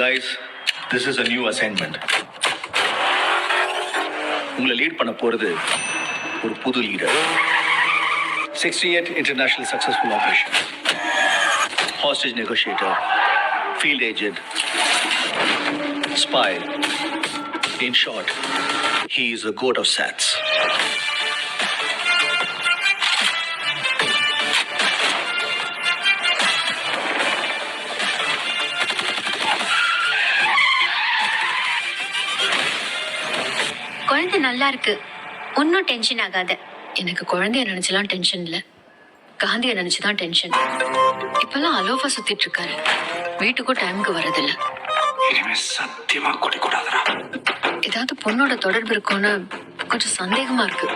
guys, this is a new assignment. உங்களை lead பண்ண போறது ஒரு புது leader. 68 international successful operations. Hostage negotiator, field agent, spy. In short, he is a goat of SATS. குழந்தை நல்லா இருக்கு, ஒன்னும் டென்ஷன் ஆகாத. எனக்கு குழந்தைய நினைச்சலாம் டென்ஷன் இல்ல, காந்திய நினைச்சுதான் டென்ஷன். இப்பெல்லாம் அலோஃபா சுத்திட்டு இருக்காரு, வீட்டுக்கும் டைமுக்கு வரதில்ல. இனிமே சத்தியமா குடிக்கூடாதுடா. ஏதாவது பொண்ணோட தொடர்பு இருக்கும்னு கொஞ்சம் சந்தேகமா இருக்கு.